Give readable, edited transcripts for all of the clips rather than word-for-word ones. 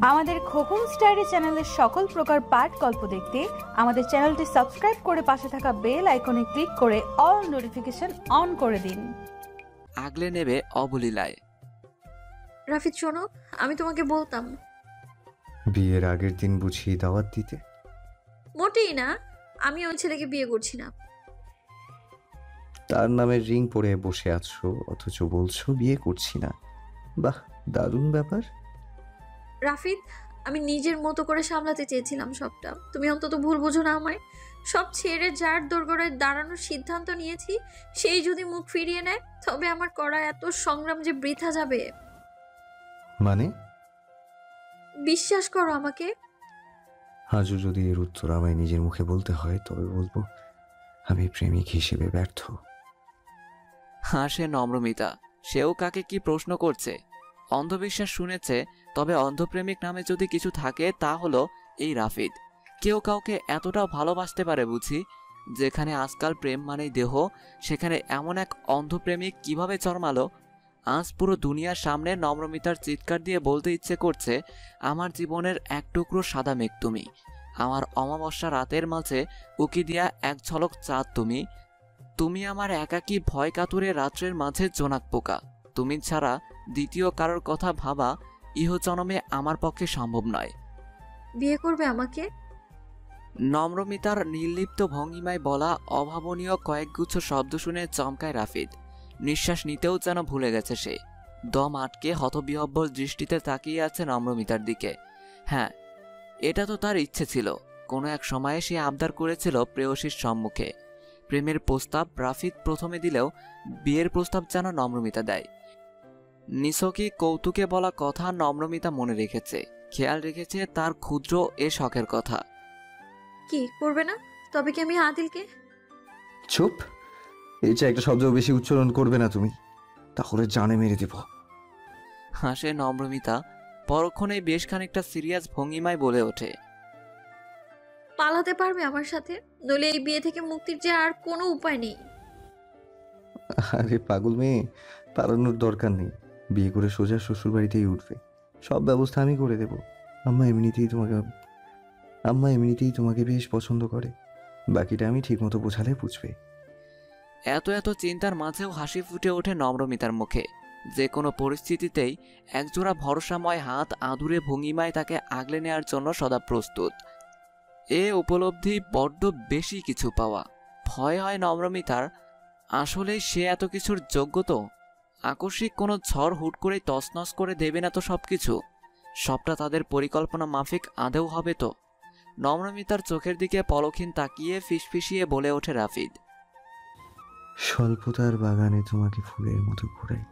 আমাদের খোকন স্টাইরি চ্যানেলের সকল প্রকার পাঠ গল্প দেখতে আমাদের চ্যানেলটি সাবস্ক্রাইব করে পাশে থাকা বেল আইকনে ক্লিক করে অল নোটিফিকেশন অন করে দিন। আগলে নেবে অবলীলায়। রাফিদ শোনো, আমি তোমাকে বলতাম। বিয়ের আগের দিন বুঝিয়ে দাওয়াত দিতে? মোটেই না, আমি ওই ছেলেকে বিয়ে করছি না। তার নামে রিং পরে বসে আছো অথচ বলছো বিয়ে করছি না। বাহ, দারুণ ব্যাপার। রাফিদ, আমি নিজের মতো করে সামলাতে চেয়েছিলাম সবটা। তুমি অন্তত ভুল বুঝো না আমায়। সব ছেড়ে যার দোরগোড়ায় দাঁড়ানোর সিদ্ধান্ত নিয়েছি, সেই যদি মুখ ফিরিয়ে নেয় তবে আমার করা এত সংগ্রাম যে বৃথা যাবে। মানে? বিশ্বাস করো আমাকে। আজও যদি এর উত্তর আমায় নিজের মুখে বলতে হয় তবে বলবো আমি প্রেমিক হিসেবে ব্যর্থ। হাসে নম্রমিতা। সেও কাকে কি প্রশ্ন করছে। অন্ধবিশ্বাস শুনেছে, তবে অন্ধপ্রেমিক নামে যদি কিছু থাকে তা হলো এই রাফিদ। কেউ কাউকে এতটাও ভালোবাসতে পারে বুঝি? যেখানে আজকাল প্রেম মানেই দেহ, সেখানে এমন এক অন্ধপ্রেমিক কিভাবে জন্মালো? আজ পুরো দুনিয়ার সামনে নম্রমিতার চিৎকার দিয়ে বলতে ইচ্ছে করছে, আমার জীবনের এক টুকরো সাদা মেঘ তুমি, আমার অমাবস্যা রাতের মাঝে উকি দিয়া এক ঝলক চাঁদ তুমি, তুমি আমার একাকী ভয় কাতুরে রাত্রের মাঝে জোনাক পোকা। তুমি ছাড়া দ্বিতীয় কারোর কথা ভাবা ইহজনমে আমার পক্ষে সম্ভব নয়। বিয়ে করবে আমাকে? নম্রমিতার নির্লিপ্ত ভঙ্গিমায় বলা অভাবনীয় কয়েকগুচ্ছ শব্দ শুনে চমকায় রাফিদ। নিঃশ্বাস নিতেও যেন ভুলে গেছে সে। দম আটকে হতবিহ্বল দৃষ্টিতে তাকিয়ে আছে নম্রমিতার দিকে। হ্যাঁ, এটা তো তার ইচ্ছে ছিল। কোনো এক সময়ে সে আবদার করেছিল প্রেয়সীর সম্মুখে। প্রেমের প্রস্তাব রাফিদ প্রথমে দিলেও বিয়ের প্রস্তাব যেন নম্রমিতা দেয়। নিছকি কৌতুকে বলা কথা নম্রমিতা মনে রেখেছে, খেয়াল রেখেছে তার ক্ষুদ্র এ শখের কথা। কি করবে না? তবে কি আমি আদিলকে? চুপ, এই যে একটা শব্দ বেশি উচ্চারণ করবে না তুমি, তাহলে জানে মেরে দেব। হাসে নম্রমিতা। পরক্ষণেই বেশ খানিকটা সিরিয়াস ভঙ্গিমায় বলে ওঠে, পালাতে পারবে আমার সাথে? নইলে এই বিয়ে থেকে মুক্তির যে আর কোনো উপায় নেই। আরে পাগল মেয়ে, পালানোর দরকার নেই। বিয়ে করে সোজা শ্বশুর বাড়িতেই উঠবে, সব ব্যবস্থা আমি করে দেব। আম্মা এমনিতেই তোমাকে বেশ পছন্দ করে, বাকিটা আমি ঠিক মতো বোঝালে বুঝবে। এত এত চিন্তার মাঝেও হাসি ফুটে ওঠে নম্রমিতার মুখে। যে কোনো পরিস্থিতিতেই একজোড়া ভরসাময় হাত আদুরে ভঙ্গিমায় তাকে আগলে নেওয়ার জন্য সদা প্রস্তুত। এ উপলব্ধি বড্ড বেশি কিছু পাওয়া। ভয় হয় নম্রমিতার, আসলে সে এত কিছুর যোগ্য তো? আকস্মিক কোনো ঝড় হুট করে তছনছ করে দেবে না তো সব কিছু? সবটা তাদের পরিকল্পনা মাফিক আদেও হবে তো? নম্রমিতার চোখের দিকে পলক্ষীন তাকিয়ে ফিসফিসিয়ে বলে ওঠে রাফিদ, স্বল্পতার বাগানে তোমাকে ফুলের মতো ঘোরাই।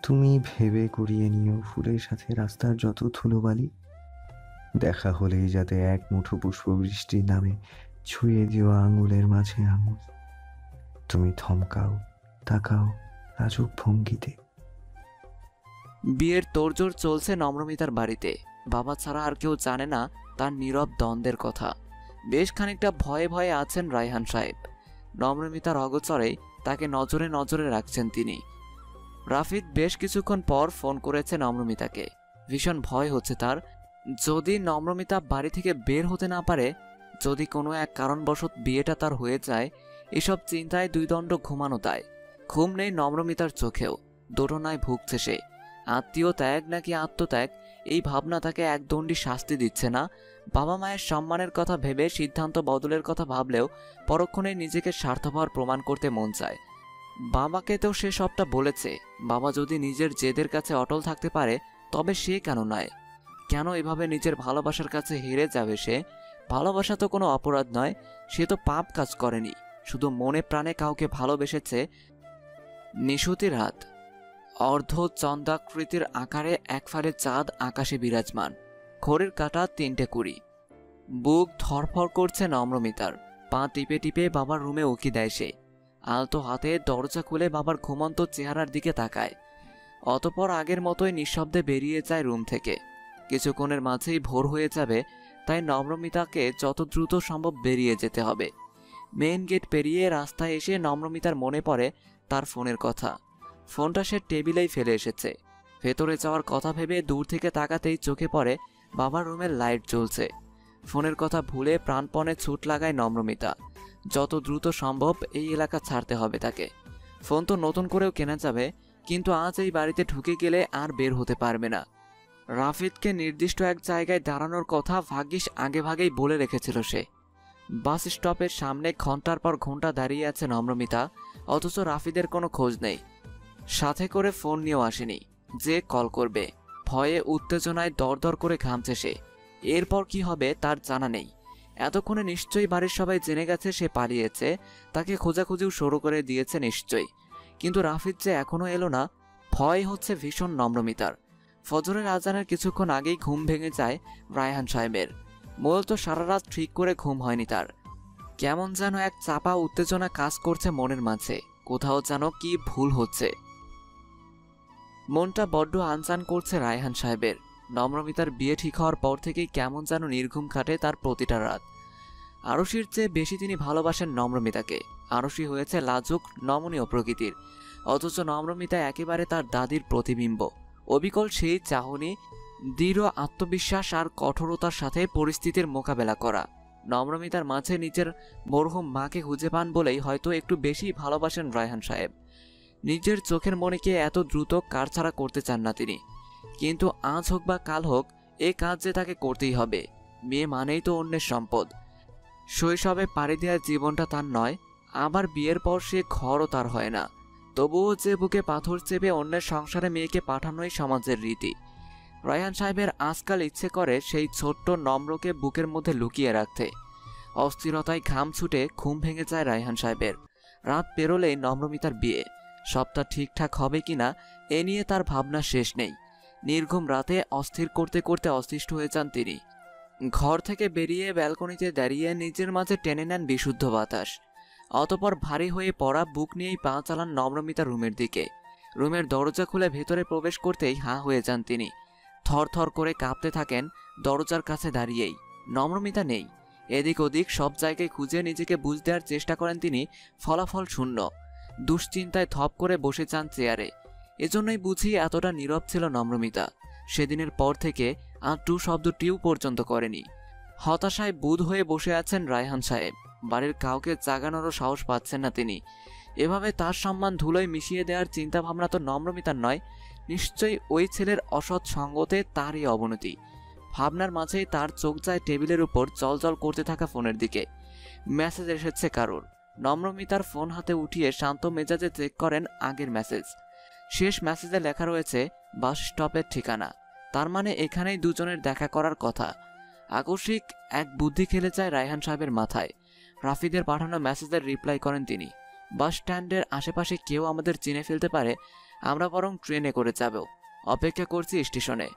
তুমি ভেবে করিয়ে নিও ফুলের সাথে রাস্তার যত ধুলোবালি। দেখা হলেই যাতে এক মুঠো পুষ্প বৃষ্টির নামে ছুঁয়ে দিও আঙুলের মাঝে আঙুল। তুমি থমকাও, তাকাও লাজুক ভঙ্গিতে। বিয়ের তোড়জোড় চলছে নম্রমিতার বাড়িতে। বাবা ছাড়া আর কেউ জানে না তার নীরব দ্বন্দ্বের কথা। বেশ খানিকটা ভয়ে ভয়ে আছেন রায়হান সাহেব। নম্রমিতার অগোচরেই তাকে নজরে নজরে রাখছেন তিনি। রাফিদ বেশ কিছুক্ষণ পর ফোন করেছে নম্রমিতাকে। ভীষণ ভয় হচ্ছে তার। যদি নম্রমিতা বাড়ি থেকে বের হতে না পারে, যদি কোনো এক কারণবশত বিয়েটা তার হয়ে যায়, এসব চিন্তায় দুই দণ্ড ঘুমানো তাই। ঘুম নেই নম্রমিতার চোখেও। দোটনায় ভুগছে সে। আত্মীয় ত্যাগ নাকি আত্মত্যাগ, এই ভাবনা তাকে একদণ্ডী শাস্তি দিচ্ছে না। বাবা মায়ের সম্মানের কথা ভেবে সিদ্ধান্ত বদলের কথা ভাবলেও পরক্ষণে নিজেকে স্বার্থপর প্রমাণ করতে মন চায়। বাবাকে তো সে সবটা বলেছে। বাবা যদি নিজের জেদের কাছে অটল থাকতে পারে তবে সে কেন নয়? কেন এভাবে নিজের ভালোবাসার কাছে হেরে যাবে সে? ভালোবাসা তো কোনো অপরাধ নয়, সে তো পাপ কাজ করেনি, শুধু মনে প্রাণে কাউকে ভালোবেসেছে। নিশুতি রাত, অর্ধ চন্দ্রাকৃতির আকারে এক ফালে চাঁদ আকাশে বিরাজমান। ঘড়ির কাঁটা 3:20। বুক ধরফর করছে নম্রমিতার। পা টিপে টিপে বাবার রুমে উকি দেয় সে। আলতো হাতে দরজা খুলে বাবার ঘুমন্ত চেহারার দিকে তাকায়। অতপর আগের মতোই নিঃশব্দে বেরিয়ে যায় রুম থেকে। কিছুক্ষণের মাঝেই ভোর হয়ে যাবে, তাই নম্রমিতাকে যত দ্রুত সম্ভব বেরিয়ে যেতে হবে। মেইন গেট পেরিয়ে রাস্তায় এসে নম্রমিতার মনে পড়ে তার ফোনের কথা। ফোনটা সে টেবিলেই ফেলে এসেছে। ভেতরে যাওয়ার কথা ভেবে দূর থেকে তাকাতেই চোখে পড়ে বাবার রুমের লাইট জ্বলছে। ফোনের কথা ভুলে প্রাণপণে ছুট লাগায় নম্রমিতা। যত দ্রুত সম্ভব এই এলাকা ছাড়তে হবে তাকে। ফোন তো নতুন করেও কেনা যাবে, কিন্তু আজ এই বাড়িতে ঢুকে গেলে আর বের হতে পারবে না। রাফিদকে নির্দিষ্ট এক জায়গায় দাঁড়ানোর কথা ভাগ্যিস আগেভাগেই বলে রেখেছিল সে। বাস স্টপের সামনে ঘন্টার পর ঘন্টা দাঁড়িয়ে আছে নম্রমিতা, অথচ রাফিদের কোনো খোঁজ নেই। সাথে করে ফোন নিয়েও আসেনি যে কল করবে। ভয়ে উত্তেজনায় দরদর করে ঘামছে সে। এরপর কি হবে তার জানা নেই। এতক্ষণে নিশ্চয়ই বাড়ির সবাই জেনে গেছে সে পালিয়েছে, তাকে খোঁজাখুঁজিও শুরু করে দিয়েছে নিশ্চয়ই। কিন্তু রাফিদ যে এখনো এলো না, ভয় হচ্ছে ভীষণ নম্রমিতার। ফজরের আজানের কিছুক্ষণ আগেই ঘুম ভেঙে যায় রায়হান সাহেবের। মূলত সারা রাত ঠিক করে ঘুম হয়নি তার। কেমন যেন এক চাপা উত্তেজনা কাজ করছে মনের মাঝে, কোথাও যেন কি ভুল হচ্ছে। মনটা বড্ড আনচান করছে রায়হান সাহেবের। নম্রমিতার বিয়ে ঠিক হওয়ার পর থেকেই কেমন যেন নির্ঘুম কাটে তার প্রতিটা রাত। আরশির চেয়ে বেশি তিনি ভালোবাসেন নম্রমিতাকে। আরশি হয়েছে লাজুক নমনীয় প্রকৃতির, অথচ নম্রমিতা একেবারে তার দাদির প্রতিবিম্ব। অবিকল সেই চাহনি, দৃঢ় আত্মবিশ্বাস আর কঠোরতার সাথে পরিস্থিতির মোকাবেলা করা। নম্রমিতার মাঝে নিজের মরহুম মাকে খুঁজে পান বলেই হয়তো একটু বেশি ভালোবাসেন রায়হান সাহেব। নিজের চোখের মনিকে এত দ্রুত কারছাড়া করতে চান না তিনি। কিন্তু আজ হোক বা কাল হোক এ কাজ যে তাকে করতেই হবে। মেয়ে মানেই তো অন্যের সম্পদ। শৈশবে পাড়ি দেওয়ার জীবনটা তার নয়, আবার বিয়ের পর সে ঘরও তার হয় না। তবুও যে বুকে পাথর চেপে অন্যের সংসারে মেয়েকে পাঠানোই সমাজের রীতি। রায়হান সাহেবের আজকাল ইচ্ছে করে সেই ছোট্ট নম্রকে বুকের মধ্যে লুকিয়ে রাখতে। অস্থিরতায় ঘাম ছুটে ঘুম ভেঙে যায় রায়হান সাহেবের। রাত পেরোলেই নম্রমিতার বিয়ে। সবটা ঠিকঠাক হবে কিনা এ নিয়ে তার ভাবনা শেষ নেই। নির্ঘুম রাতে অস্থির করতে করতে অতিষ্ঠ হয়ে যান তিনি। ঘর থেকে বেরিয়ে ব্যালকনিতে দাঁড়িয়ে নিজের মাঝে টেনে নেন বিশুদ্ধ বাতাস। অতপর ভারী হয়ে পড়া বুক নিয়েই পা চালান নম্রমিতা রুমের দিকে। রুমের দরজা খুলে ভেতরে প্রবেশ করতেই হাঁ হয়ে যান তিনি। থরথর করে কাঁপতে থাকেন দরজার কাছে দাঁড়িয়েই। নম্রমিতা নেই। এদিক ওদিক সব জায়গায় খুঁজে নিজেকে বুঝ দেওয়ার চেষ্টা করেন তিনি, ফলাফল শূন্য। দুশ্চিন্তায় থপ করে বসে যান চেয়ারে। এজন্যই বুঝি এতটা নীরব ছিল নম্রমিতা। সেদিনের পর থেকে আর টু শব্দ টিউ পর্যন্ত করেনি। হতাশায় বুঁদ হয়ে বসে আছেন রায়হান সাহেব। বাড়ির কাউকে জাগানোরও সাহস পাচ্ছেন না তিনি। এভাবে তার সম্মান ধুলোয় মিশিয়ে দেওয়ার চিন্তাভাবনা তো নম্রমিতার নয়, নিশ্চয়ই ওই ছেলের অসৎ সঙ্গতে তারই অবনতি। ভাবনার মাঝেই তার চোখ যায় টেবিলের উপর জলজল করতে থাকা ফোনের দিকে। মেসেজ এসেছে কারোর। নম্রমিতার ফোন হাতে উঠিয়ে শান্ত মেজাজে চেক করেন আগের মেসেজ। শেষ মেসেজে লেখা রয়েছে বাস স্টপের ঠিকানা। তার মানে এখানেই দুজনের দেখা করার কথা। আকস্মিক এক বুদ্ধি খেলে যায় রায়হান সাহেবের মাথায়। রাফিদের পাঠানো মেসেজের রিপ্লাই করেন তিনি। বাস স্ট্যান্ডের আশেপাশে কেউ আমাদের চিনে ফেলতে পারে, আমরা বরং ট্রেনে করে যাব। অপেক্ষা করছি স্টেশনে।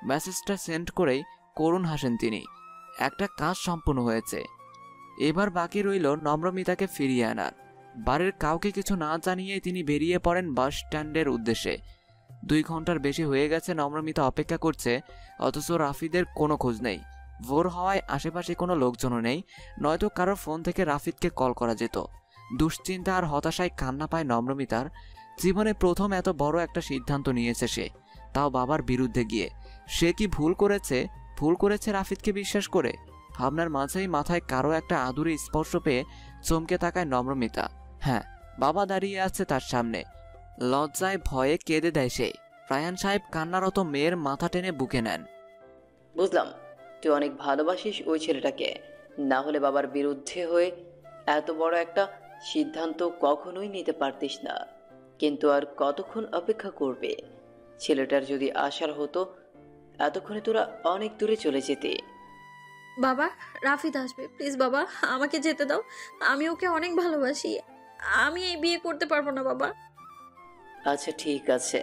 মেসেজটা সেন্ড করেই করুণ হাসেন তিনি। একটা কাজ সম্পূর্ণ হয়েছে। এবার বাকি রইল নম্রমিতাকে ফিরিয়ে আনার। বাড়ির কাউকে কিছু না জানিয়েই তিনি বেরিয়ে পড়েন বাস স্ট্যান্ডের উদ্দেশ্যে। 2 ঘন্টার বেশি হয়ে গেছে নম্রমিতা অপেক্ষা করছে, অথচ রাফিদের কোনো খোঁজ নেই। ভোর হওয়ায় আশেপাশে কোনো লোকজনও নেই, নয়তো কারোর ফোন থেকে রাফিদকে কল করা যেত। দুশ্চিন্তা আর হতাশায় কান্না পায় নম্রমিতার। জীবনে প্রথম এত বড় একটা সিদ্ধান্ত নিয়েছে সে, তাও বাবার বিরুদ্ধে গিয়ে। সে কি ভুল করেছে রাফিদকে বিশ্বাস করে? ভাবনার মাঝেই মাথায় কারো একটা আদুরে স্পর্শ পেয়ে চমকে তাকায় নম্রমিতা। হ্যাঁ, বাবা দাঁড়িয়ে আছে তার সামনে। লজ্জায় ভয়ে কেঁদে দেয় সে। রায়হান সাহেব কান্নারত মেয়ের মাথা টেনে বুকে নেন। বুঝলাম তুই অনেক ভালোবাসিস ওই ছেলেটাকে, না হলে বাবার বিরুদ্ধে হয়ে এত বড় একটা সিদ্ধান্ত কখনোই নিতে পারতিস না। কিন্তু আর কতক্ষণ অপেক্ষা করবে? ছেলেটার যদি আসার হতো এতক্ষণে তোরা অনেক দূরে চলে যেতে। বাবা, রাফিদ আসবে, প্লিজ বাবা, আমাকে যেতে দাও। আমি ওকে অনেক ভালোবাসি। আমি এই বিয়ে করতে পারবো না বাবা। আচ্ছা ঠিক আছে,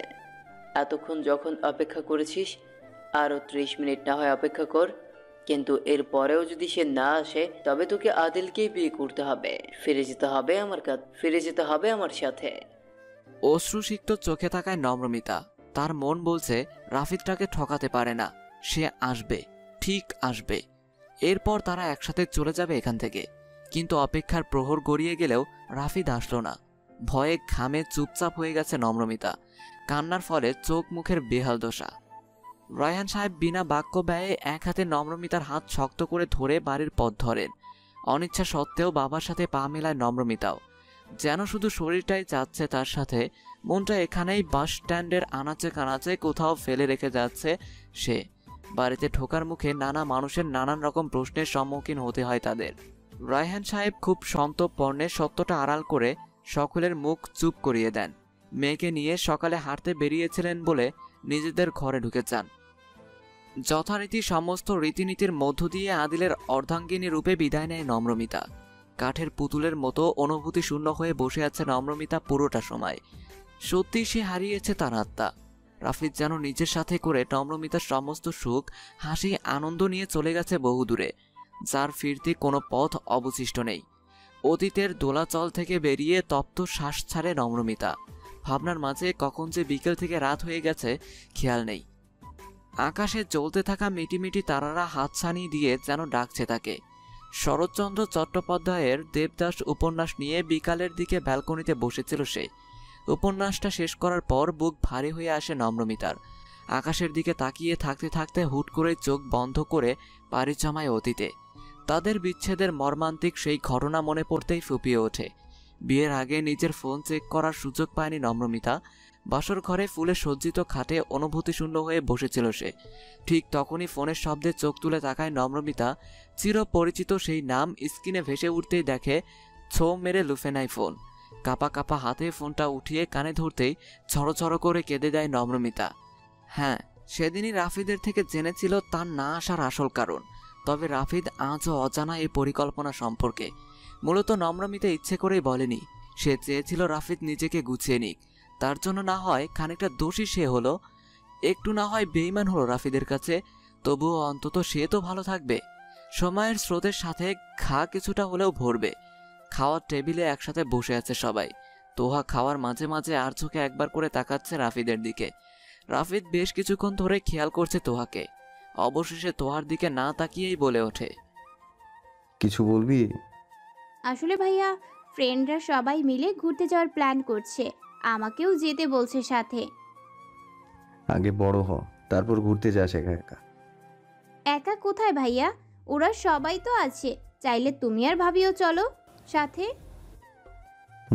এতক্ষণ যখন অপেক্ষা করেছিস আরও 30 মিনিট না হয় অপেক্ষা কর। কিন্তু এর পরেও যদি সে না আসে তবে তোকে আদিলকেই বিয়ে করতে হবে। ফিরে যেতে হবে আমার সাথে। অশ্রুসিক্ত চোখে তাকায় নম্রমিতা। তার মন বলছে রাফিদটাকে ঠকাতে পারে না, সে আসবে, ঠিক আসবে। এরপর তারা একসাথে চলে যাবে এখান থেকে। কিন্তু অপেক্ষার প্রহর গড়িয়ে গেলেও রাফিদ আসলো না। ভয়ে ঘামে চুপচাপ হয়ে গেছে নম্রমিতা। কান্নার ফলে চোখ মুখের বেহাল দশা। রায়হান সাহেব বিনা বাক্য ব্যয়ে এক হাতে নম্রমিতার হাত শক্ত করে ধরে বাড়ির পথ ধরেন। অনিচ্ছা সত্ত্বেও বাবার সাথে পা মেলায় নম্রমিতাও, যেন শুধু শরীরটাই যাচ্ছে তার সাথে, মনটা এখানেই বাস স্ট্যান্ডের আনাচে কানাচে কোথাও ফেলে রেখে যাচ্ছে সে। বাড়িতে ঢোকার মুখে নানা মানুষের নানান রকম প্রশ্নের সম্মুখীন হতে হয় তাদের। রায়হান সাহেব খুব সন্তর্পণে সত্যটা আড়াল করে সকলের মুখ চুপ করিয়ে দেন। মেয়েকে নিয়ে সকালে হাঁটতে বেরিয়েছিলেন বলে নিজেদের ঘরে ঢুকে যান। যথারীতি সমস্ত রীতিনীতির মধ্য দিয়ে আদিলের অর্ধাঙ্গিনী রূপে বিদায় নেয় নম্রমিতা। কাঠের পুতুলের মতো অনুভূতি শূন্য হয়ে বসে আছে নম্রমিতা পুরোটা সময়। সত্যি সে হারিয়েছে তার আত্মা। রাফিদ যেন নিজের সাথে করে নম্রমিতার সমস্ত সুখ, হাসি, আনন্দ নিয়ে চলে গেছে বহুদূরে, যার ফিরতে কোনো পথ অবশিষ্ট নেই। অতীতের দোলাচল থেকে বেরিয়ে তপ্ত শ্বাস ছাড়ে নম্রমিতা। ভাবনার মাঝে কখন যে বিকেল থেকে রাত হয়ে গেছে খেয়াল নেই। আকাশে জ্বলতে থাকা মিটিমিটি তারারা হাতছানি দিয়ে যেন ডাকছে তাকে। শরৎচন্দ্র চট্টোপাধ্যায়ের দেবদাস উপন্যাস নিয়ে বিকালের দিকে ব্যালকনিতে বসেছিল সে। উপন্যাসটা শেষ করার পর বুক ভারী হয়ে আসে নম্রমিতার। আকাশের দিকে তাকিয়ে থাকতে থাকতে হুট করে চোখ বন্ধ করে পাড়ি জমায় অতীতে। তাদের বিচ্ছেদের মর্মান্তিক সেই ঘটনা মনে পড়তেই ফুপিয়ে ওঠে। বিয়ের আগে নিজের ফোন চেক করার সুযোগ পায়নি নম্রমিতা। বাসর ঘরে ফুলে সজ্জিত খাটে অনুভূতিশূন্য হয়ে বসেছিল সে। ঠিক তখনই ফোনের শব্দে চোখ তুলে তাকায় নম্রমিতা। চিরপরিচিত সেই নাম স্ক্রিনে ভেসে উঠতেই দেখে ছো মেরে লুফে নেয় ফোন। কাপা কাপা হাতে ফোনটা উঠিয়ে কানে ধরতেই ছড়ো করে কেঁদে দেয় নম্রমিতা। হ্যাঁ, সেদিনই রাফিদের থেকে জেনেছিল তার না আসার আসল কারণ। তবে রাফিদ আজও অজানা এই পরিকল্পনা সম্পর্কে। মূলত নম্রমিতা ইচ্ছে করেই বলেনি। সে চেয়েছিল রাফিদ নিজেকে গুছিয়ে নিক। তার জন্য না হয় খানিকটা দোষী সে হলো, একটু না হয় বেঈমান হলো রাফিদের কাছে, তবুও অন্তত সে তো ভালো থাকবে। সময়ের স্রোতের সাথে কিছুটা হলেও ভরবে। খাওয়ার টেবিলে একসাথে বসে আছে সবাই। তোহা খাওয়ার মাঝে মাঝে আর চোখে একবার করে তাকাচ্ছে রাফিদের দিকে। রাফিদ বেশ কিছুক্ষণ ধরে খেয়াল করছে তোহাকে। অবশেষে তোহার দিকে না তাকিয়েই বলে ওঠে, কিছু বলবি? আসলে ভাইয়া, ফ্রেন্ডরা সবাই মিলে ঘুরতে যাওয়ার প্ল্যান করছে, আমাকেও যেতে বলছে সাথে। আগে বড় হ, তারপর ঘুরতে যাস একা একা। একা কোথায় ভাইয়া, ওরা সবাই তো আছে, চাইলে তুমি আর ভাবিও চলো সাথে।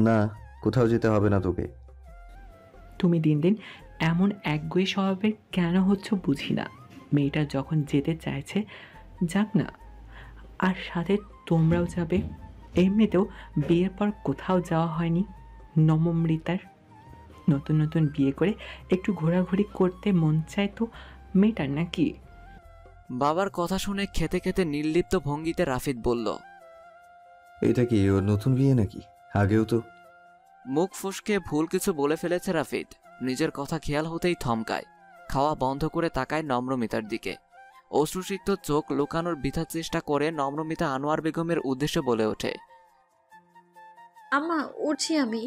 না, কোথাও যেতে হবে না তোকে। তুমি দিন দিন এমন একগুঁয়ে স্বভাবের কেন হচ্ছ বুঝি না। মেয়েটা যখন যেতে চাইছে যাক না, আর সাথে তোমরাও যাবে। এমনিতেও বিয়ের পর কোথাও যাওয়া হয়নি নমমৃতার। নতুন নতুন বিয়ে করে একটু ঘোরাঘুরি করতে মন চায় তো মেয়েটার নাকি? বাবার কথা শুনে খেতে খেতে নির্লিপ্ত ভঙ্গিতে রাফিদ বলল, এটা কি ওর নতুন বিয়ে নাকি? আগেও তো। মুখ ফসকে ভুল কিছু বলে ফেলেছে রাফিদ। নিজের কথা খেয়াল হতেই থমকায়। খাওয়া বন্ধ করে তাকায় নম্রমিতার দিকে। অশ্রুসিক্ত চোখ লুকানোর বৃথা চেষ্টা করে নম্রমিতা আনোয়ার বেগমের উদ্দেশ্যে বলে ওঠে, আম্মা, উঠছি আমি।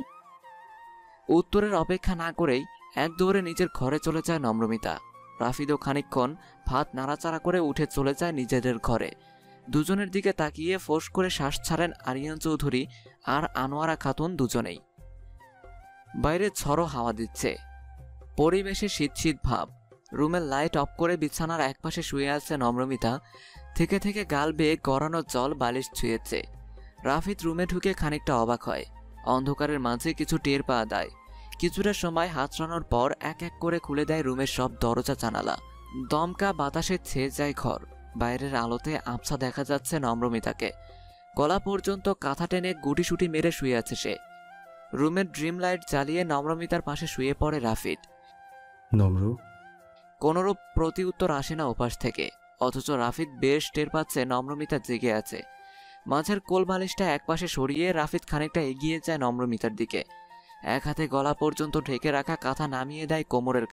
উত্তরের অপেক্ষা না করেই এক দৌড়ে নিজের ঘরে চলে যায় নম্রমিতা। রাফিদও খানিকক্ষণ ভাত নাড়াচাড়া করে উঠে চলে যায় নিজেদের ঘরে। দুজনের দিকে তাকিয়ে ফোঁস করে শ্বাস ছাড়েন আরিয়ান চৌধুরী আর আনোয়ারা খাতুন দুজনেই। বাইরে ঝড়ো হাওয়া দিচ্ছে। পরিবেশে শীত শীত ভাব। রুমের লাইট অফ করে বিছানার একপাশে শুয়ে আছে নম্রমিতা। থেকে থেকে গাল বেয়ে গড়ানো জল বালিশ ছুঁয়েছে। রাফিদ রুমে ঢুকে খানিকটা অবাক হয়। অন্ধকারের মাঝে কিছু টের পাওয়া দেয়। কিছুটা সময় হাতড়ানোর পর এক এক করে খুলে দেয় রুমের সব দরজা জানালা। দমকা বাতাসে ছেয়ে যায় ঘর। বাইরের আলোতে আবছা দেখা যাচ্ছে নম্রমিতাকে। গলা পর্যন্ত কাঁথা টেনে গুটিসুটি মেরে শুয়ে আছে সে। রুমের ড্রিম লাইট জ্বালিয়ে নম্রমিতার পাশে শুয়ে পড়ে রাফিদ। নম্র। কোনোরূপ প্রতি উত্তর আসে না ওপাশ থেকে, অথচ রাফিদ বেশ টের পাচ্ছে নম্রমিতা জেগে আছে। মাঝের কোল বালিশটা একপাশে সরিয়ে রাফিদ খানিকটা এগিয়ে যায় নম্রমিতার দিকে। এক হাতে গলা পর্যন্ত ঢেকে রাখা কাঁথা নামিয়ে দেয় কোমরের